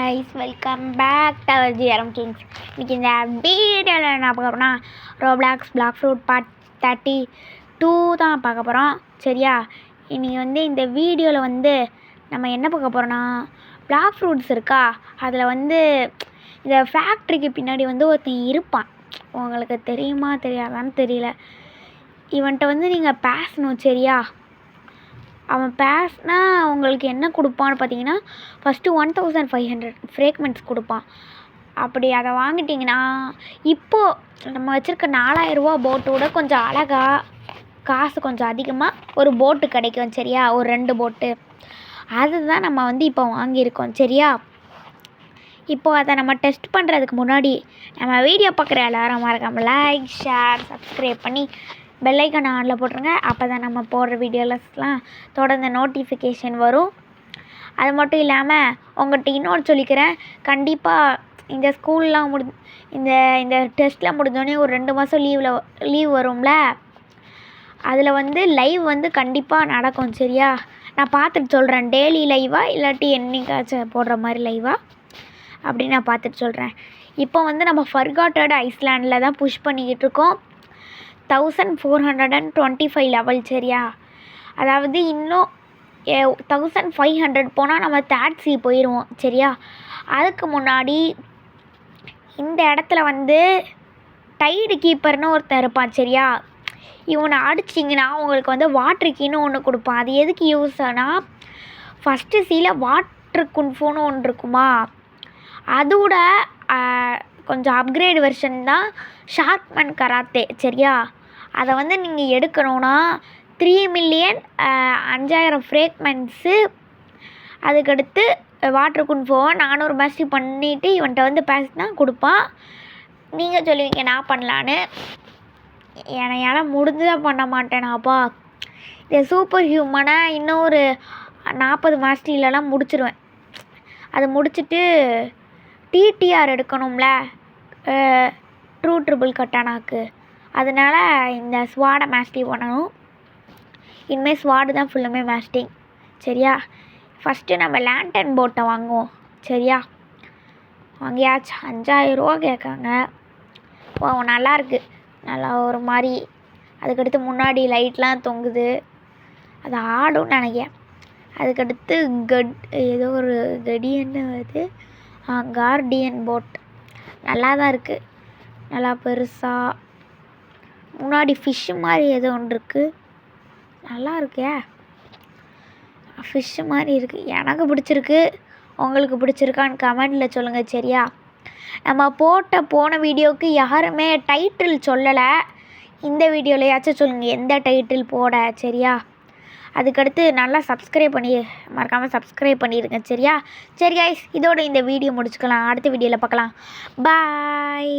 guys, welcome back to our GRM Kings. இன்னைக்கு இந்த வீடியோவில் என்ன பார்க்க போகிறோம்னா ரோப்ளாக்ஸ் பிளாக் ஃப்ரூட் பார்ட் 32 தான் பார்க்க போகிறோம். சரியா, இன்னைக்கு இந்த வீடியோவில் நம்ம என்ன பார்க்க போகிறோன்னா, பிளாக் ஃப்ரூட்ஸ் இருக்கா, அதில் இந்த ஃபேக்ட்ரிக்கு பின்னாடி ஒருத்தன் இருப்பான். உங்களுக்கு தெரியுமா தெரியாதான்னு தெரியல. இவன்கிட்ட நீங்கள் பேசணும். சரியா, அவன் பேசினா உங்களுக்கு என்ன கொடுப்பான்னு பார்த்தீங்கன்னா, ஃபஸ்ட்டு 1500 ஃப்ரேக்மெண்ட்ஸ் கொடுப்பான். அப்படி அதை வாங்கிட்டிங்கன்னா இப்போது நம்ம வச்சுருக்க 4000 ரூபா போட்டோட கொஞ்சம் அழகாக காசு கொஞ்சம் அதிகமாக ஒரு போட்டு கிடைக்கும். சரியா, ஒரு 2 போட்டு அதுதான் நம்ம இப்போ வாங்கியிருக்கோம். சரியா, இப்போது அதை நம்ம டெஸ்ட் பண்ணுறதுக்கு முன்னாடி நம்ம வீடியோ பார்க்குற எல்லோரும் மறக்காமல் லைக், ஷேர், சப்ஸ்கிரைப் பண்ணி பெல்லைக்கான ஆனில் போட்டுருங்க. அப்போ தான் நம்ம போடுற வீடியோஸ்லாம் தொடர்ந்து நோட்டிஃபிகேஷன் வரும். அது மட்டும் இல்லாமல் உங்கள்கிட்ட இன்னொன்று சொல்லிக்கிறேன், கண்டிப்பாக இந்த ஸ்கூல்லாம் இந்த இந்த டெஸ்ட்டில் முடிஞ்சோடனே ஒரு 2 மாதம் லீவ் வரும்ல, அதில் லைவ் கண்டிப்பாக நடக்கும். சரியா, நான் பார்த்துட்டு சொல்கிறேன், டெய்லி லைவாக இல்லாட்டி என்னைக்காச்சும் போடுற மாதிரி லைவாக அப்படின்னு நான் பார்த்துட்டு சொல்கிறேன். இப்போ நம்ம ஃபர்காட்டட் ஐஸ்லாண்டில் தான் புஷ் பண்ணிக்கிட்டு இருக்கோம். 1425 லெவல். சரியா, அதாவது இன்னும் 1500 போனால் நம்ம 3rd sea போயிடுவோம். சரியா, அதுக்கு முன்னாடி இந்த இடத்துல டைடு கீப்பர்னு ஒருத்தர் இருப்பான். சரியா, இவனை அடிச்சிங்கன்னா உங்களுக்கு வாட்டர் கீன்னு ஒன்று கொடுப்பான். அது எதுக்கு யூஸ் ஆனால், ஃபஸ்ட்டு சீல வாட்டர் குன்ஃபோன்னு ஒன்று இருக்குமா, அதோட கொஞ்சம் அப்கிரேட் வெர்ஷன் தான் ஷார்க்மேன் கராத்தே. சரியா, அதை நீங்கள் எடுக்கணும்னா 3,000,000 ஃப்ரேக்மெண்ட்ஸு, அதுக்கடுத்து வாட்டர் குன்ஃபோவை 400 மாஸ்டரி பண்ணிவிட்டு இவன்கிட்ட பேசினா கொடுப்பான். நீங்கள் சொல்லுவீங்க நான் பண்ணலான்னு, என்னால் முடிஞ்சுதான் பண்ண மாட்டேனாப்பா. இந்த சூப்பர் ஹியூமனை இன்னும் ஒரு 40 மாஸ்டரிலலாம் முடிச்சிடுவேன். அதை முடிச்சுட்டு டிடிஆர் எடுக்கணும்ல, ட்ரூ ட்ரிபிள் கட்டானாக்கு, அதனால் இந்த ஸ்வாடை மாஸ்டரி பண்ணணும். இனிமேல் ஸ்வாடு தான் ஃபுல்லுமே மாஸ்டிங். சரியா, ஃபஸ்ட்டு நம்ம லேண்டன் போட்டை வாங்குவோம். சரியா, வாங்கியாச்சு. 5000 ரூபா கேட்காங்க. ஓ, நல்லாயிருக்கு, நல்லா ஒரு மாதிரி. அதுக்கடுத்து முன்னாடி லைட்லாம் தொங்குது, அது ஆடும்னு நினைக்கிறேன். அதுக்கடுத்து ஏதோ ஒரு கடியன்னு வருது, கார்டியன் போட் நல்லா தான் இருக்குது, நல்லா பெருசாக. முன்னாடி ஃபிஷ்ஷு மாதிரி ஏதோ ஒன்று இருக்குது, நல்லா இருக்கே, ஃபிஷ்ஷு மாதிரி இருக்குது. எனக்கு பிடிச்சிருக்கு, உங்களுக்கு பிடிச்சிருக்கான்னு கமெண்டில் சொல்லுங்கள். சரியா, நம்ம போன வீடியோவுக்கு யாருமே டைட்டில் சொல்லலை, இந்த வீடியோலையாச்சும் சொல்லுங்கள் எந்த டைட்டில் போட. சரியா, அதுக்கடுத்து நல்லா மறக்காமல் சப்ஸ்கிரைப் பண்ணிடுங்க. சரியா, சரி கைஸ், இதோட இந்த வீடியோ முடிச்சுக்கலாம். அடுத்த வீடியோவில் பார்க்கலாம். பாய்.